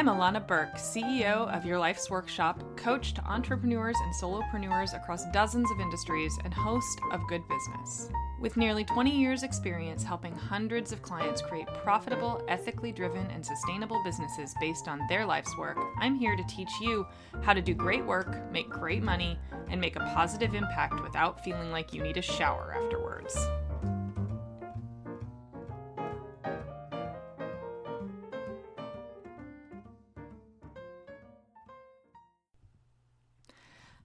Illana Burk, CEO of Your Life's Workshop, coach to entrepreneurs and solopreneurs across dozens of industries, and host of Good Business. With nearly 20 years' experience helping hundreds of clients create profitable, ethically driven, and sustainable businesses based on their life's work, I'm here to teach you how to do great work, make great money, and make a positive impact without feeling like you need a shower afterwards.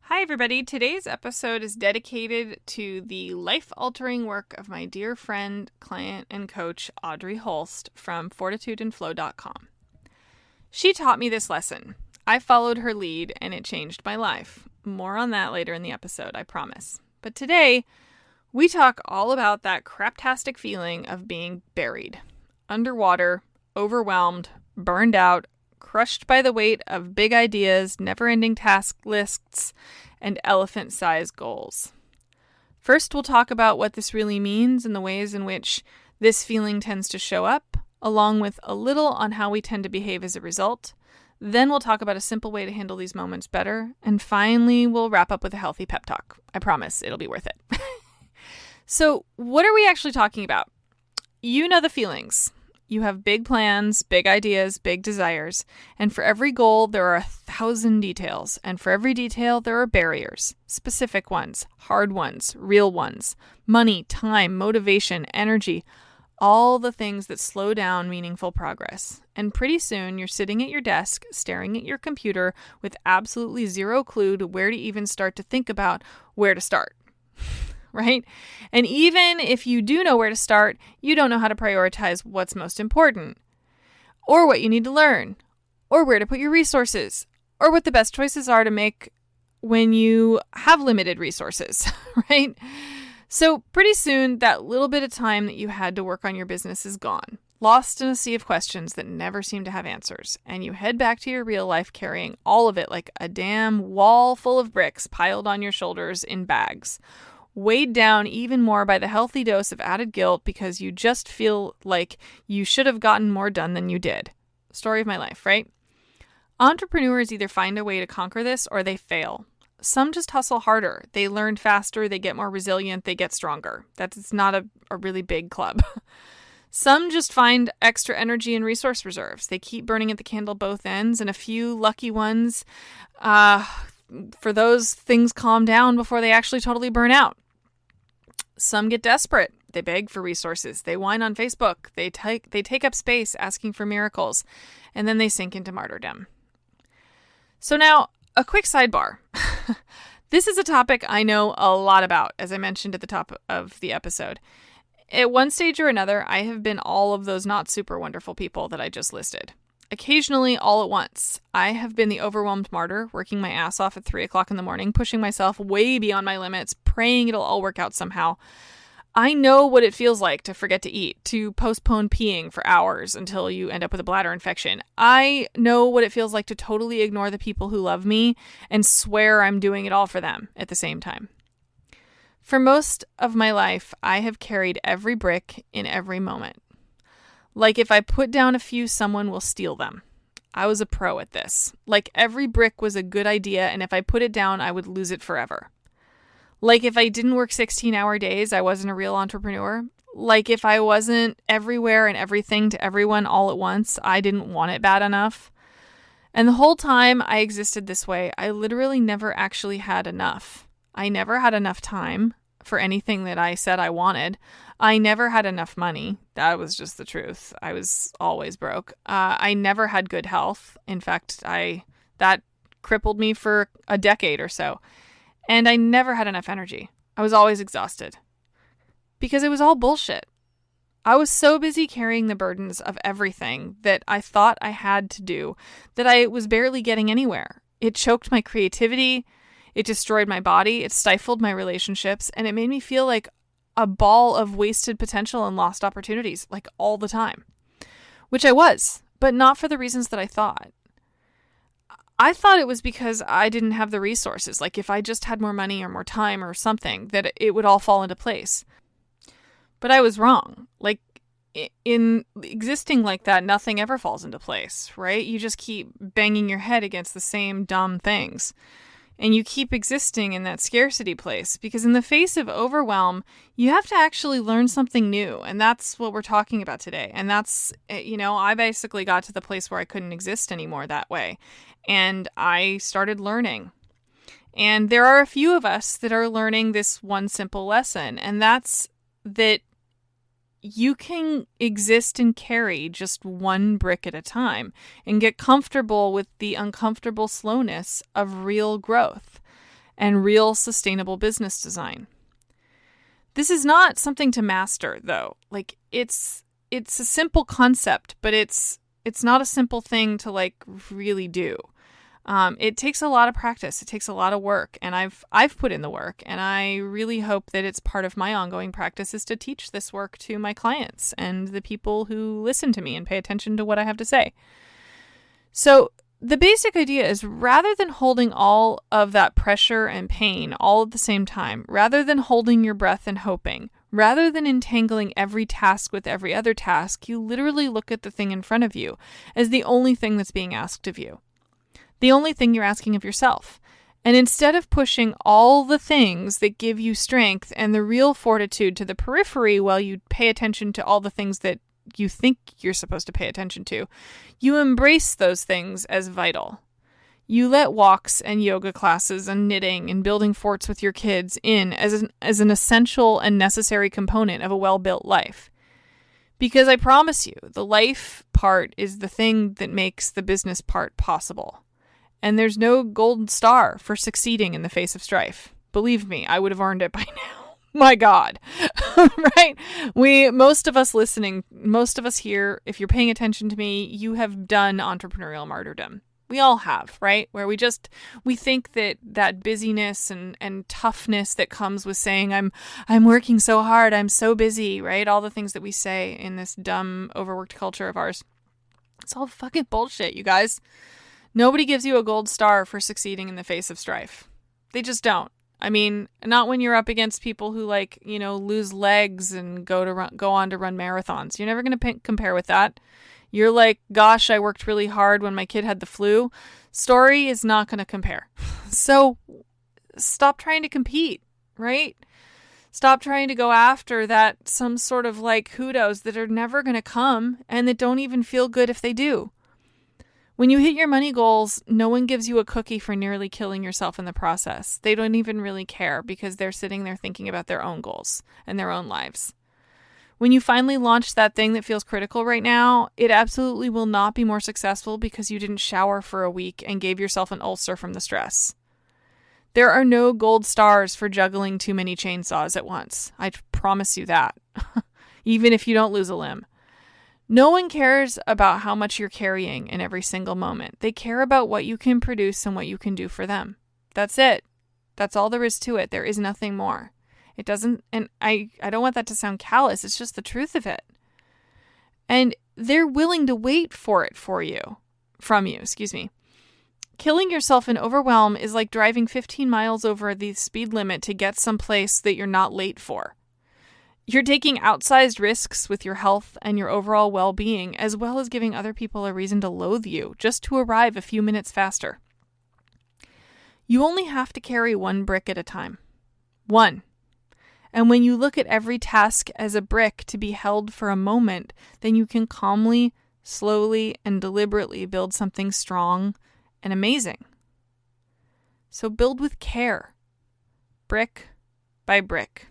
Hi everybody, today's episode is dedicated to the life-altering work of my dear friend, client, and coach, Audrey Holst from fortitudeandflow.com. She taught me this lesson. I followed her lead and it changed my life. More on that later in the episode, I promise. But today, we talk all about that craptastic feeling of being buried, underwater, overwhelmed, burned out, crushed by the weight of big ideas, never-ending task lists, and elephant-sized goals. First, we'll talk about what this really means and the ways in which this feeling tends to show up, along with a little on how we tend to behave as a result. Then we'll talk about a simple way to handle these moments better. And finally, we'll wrap up with a healthy pep talk. I promise it'll be worth it. So, what are we actually talking about? You know the feelings. You have big plans, big ideas, big desires, and for every goal, there are 1,000 details, and for every detail, there are barriers, specific ones, hard ones, real ones, money, time, motivation, energy, all the things that slow down meaningful progress. And pretty soon, you're sitting at your desk, staring at your computer with absolutely zero clue to where to even start to think about where to start. Right? And even if you do know where to start, you don't know how to prioritize what's most important, or what you need to learn, or where to put your resources, or what the best choices are to make when you have limited resources, right? So pretty soon, that little bit of time that you had to work on your business is gone, lost in a sea of questions that never seem to have answers, and you head back to your real life carrying all of it like a damn wall full of bricks piled on your shoulders in bags, weighed down even more by the healthy dose of added guilt because you just feel like you should have gotten more done than you did. Story of my life, right? Entrepreneurs either find a way to conquer this or they fail. Some just hustle harder. They learn faster, they get more resilient, they get stronger. It's not a really big club. Some just find extra energy and resource reserves. They keep burning at the candle both ends, and a few lucky ones, for those things calm down before they actually totally burn out. Some get desperate. They beg for resources. They whine on Facebook. They take up space asking for miracles, and then they sink into martyrdom. So now, a quick sidebar. This is a topic I know a lot about, as I mentioned at the top of the episode. At one stage or another, I have been all of those not super wonderful people that I just listed. Occasionally, all at once. I have been the overwhelmed martyr, working my ass off at 3 o'clock in the morning, pushing myself way beyond my limits, praying it'll all work out somehow. I know what it feels like to forget to eat, to postpone peeing for hours until you end up with a bladder infection. I know what it feels like to totally ignore the people who love me and swear I'm doing it all for them at the same time. For most of my life, I have carried every brick in every moment. Like if I put down a few, someone will steal them. I was a pro at this. Like every brick was a good idea, and if I put it down, I would lose it forever. Like if I didn't work 16-hour days, I wasn't a real entrepreneur. Like if I wasn't everywhere and everything to everyone all at once, I didn't want it bad enough. And the whole time I existed this way, I literally never actually had enough. I never had enough time for anything that I said I wanted. I never had enough money. That was just the truth. I was always broke. I never had good health. In fact, that crippled me for a decade or so. And I never had enough energy. I was always exhausted. Because it was all bullshit. I was so busy carrying the burdens of everything that I thought I had to do that I was barely getting anywhere. It choked my creativity. It destroyed my body. It stifled my relationships. And it made me feel like a ball of wasted potential and lost opportunities, like all the time. Which I was, but not for the reasons that I thought. I thought it was because I didn't have the resources. Like if I just had more money or more time or something, that it would all fall into place. But I was wrong. Like in existing like that, nothing ever falls into place, right? You just keep banging your head against the same dumb things. And you keep existing in that scarcity place, because in the face of overwhelm, you have to actually learn something new. And that's what we're talking about today. And that's, I basically got to the place where I couldn't exist anymore that way. And I started learning. And there are a few of us that are learning this one simple lesson. And that's that you can exist and carry just one brick at a time and get comfortable with the uncomfortable slowness of real growth and real sustainable business design. This is not something to master, though. Like, it's a simple concept, but it's not a simple thing to really do. It takes a lot of practice. It takes a lot of work, and I've put in the work, and I really hope that it's part of my ongoing practice is to teach this work to my clients and the people who listen to me and pay attention to what I have to say. So the basic idea is, rather than holding all of that pressure and pain all at the same time, rather than holding your breath and hoping, rather than entangling every task with every other task, you literally look at the thing in front of you as the only thing that's being asked of you. The only thing you're asking of yourself. And instead of pushing all the things that give you strength and the real fortitude to the periphery while you pay attention to all the things that you think you're supposed to pay attention to, you embrace those things as vital. You let walks and yoga classes and knitting and building forts with your kids in as an essential and necessary component of a well-built life. Because I promise you, the life part is the thing that makes the business part possible. And there's no golden star for succeeding in the face of strife. Believe me, I would have earned it by now. My God. Right? Most of us listening, most of us here, if you're paying attention to me, you have done entrepreneurial martyrdom. We all have, right? Where we think that busyness and toughness that comes with saying, I'm working so hard, I'm so busy, right? All the things that we say in this dumb, overworked culture of ours. It's all fucking bullshit, you guys. Nobody gives you a gold star for succeeding in the face of strife. They just don't. I mean, not when you're up against people who lose legs and go on to run marathons. You're never going to compare with that. You're like, gosh, I worked really hard when my kid had the flu. Story is not going to compare. So stop trying to compete, right? Stop trying to go after that some sort of kudos that are never going to come and that don't even feel good if they do. When you hit your money goals, no one gives you a cookie for nearly killing yourself in the process. They don't even really care because they're sitting there thinking about their own goals and their own lives. When you finally launch that thing that feels critical right now, it absolutely will not be more successful because you didn't shower for a week and gave yourself an ulcer from the stress. There are no gold stars for juggling too many chainsaws at once. I promise you that. Even if you don't lose a limb. No one cares about how much you're carrying in every single moment. They care about what you can produce and what you can do for them. That's it. That's all there is to it. There is nothing more. It doesn't, and I don't want that to sound callous. It's just the truth of it. And they're willing to wait for it from you. Killing yourself in overwhelm is like driving 15 miles over the speed limit to get someplace that you're not late for. You're taking outsized risks with your health and your overall well-being, as well as giving other people a reason to loathe you just to arrive a few minutes faster. You only have to carry one brick at a time. One. And when you look at every task as a brick to be held for a moment, then you can calmly, slowly, and deliberately build something strong and amazing. So build with care, brick by brick.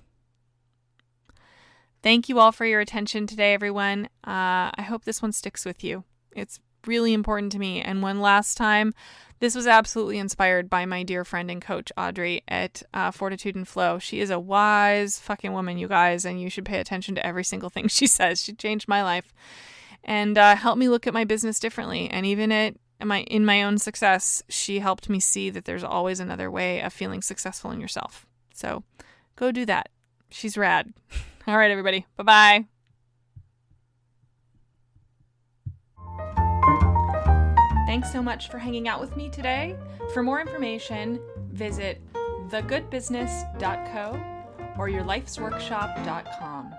Thank you all for your attention today, everyone. I hope this one sticks with you. It's really important to me. And one last time, this was absolutely inspired by my dear friend and coach, Audrey, at Fortitude and Flow. She is a wise fucking woman, you guys, and you should pay attention to every single thing she says. She changed my life and helped me look at my business differently. And even in my own success, she helped me see that there's always another way of feeling successful in yourself. So go do that. She's rad. All right, everybody. Bye-bye. Thanks so much for hanging out with me today. For more information, visit thegoodbusiness.co or yourlifesworkshop.com.